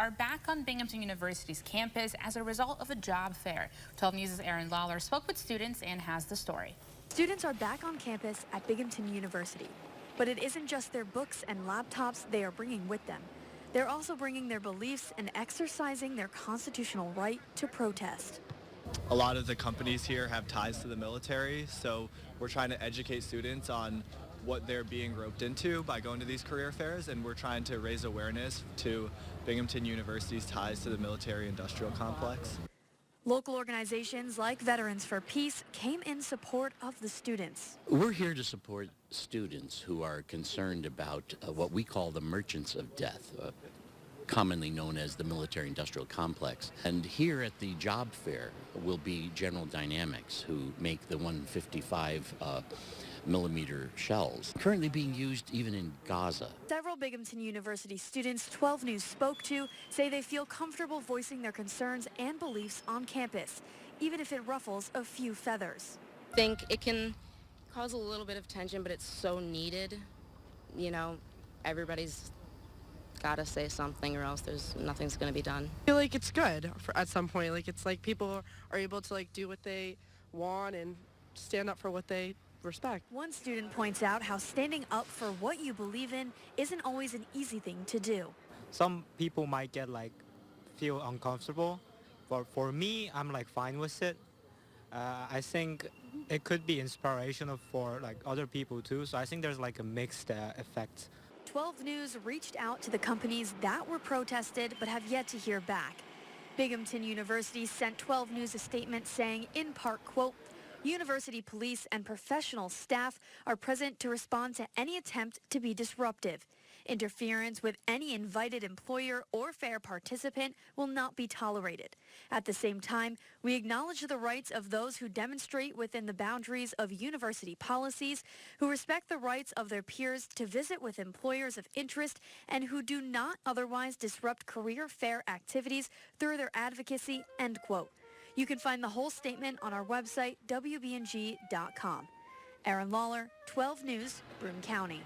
are back on Binghamton University's campus as a result of a job fair. 12 News' Aaron Lawler spoke with students and has the story. Students are back on campus at Binghamton University, but it isn't just their books and laptops they are bringing with them. They're also bringing their beliefs and exercising their constitutional right to protest. A lot of the companies here have ties to the military, so we're trying to educate students on what they're being roped into by going to these career fairs, and we're trying to raise awareness to Binghamton University's ties to the military-industrial complex. Local organizations like Veterans for Peace came in support of the students. We're here to support students who are concerned about what we call the merchants of death, commonly known as the military-industrial complex. And here at the job fair will be General Dynamics, who make the 155 millimeter shells, currently being used even in Gaza. Several Binghamton University students 12 News spoke to say they feel comfortable voicing their concerns and beliefs on campus, even if it ruffles a few feathers. I think it can cause a little bit of tension, but it's so needed. You know, everybody's got to say something or else nothing's going to be done. I feel like it's good at some point. Like, it's like people are able to do what they want and stand up for what they respect. One student points out how standing up for what you believe in isn't always an easy thing to do. Some people might get feel uncomfortable, but for me, I'm fine with it. I think it could be inspirational for other people too. So I think there's a mixed effect. 12 News reached out to the companies that were protested but have yet to hear back. Binghamton University sent 12 News a statement saying, in part, quote, "University police and professional staff are present to respond to any attempt to be disruptive. Interference with any invited employer or fair participant will not be tolerated. At the same time, we acknowledge the rights of those who demonstrate within the boundaries of university policies, who respect the rights of their peers to visit with employers of interest, and who do not otherwise disrupt career fair activities through their advocacy," end quote. You can find the whole statement on our website, wbng.com. Aaron Lawler, 12 News, Broome County.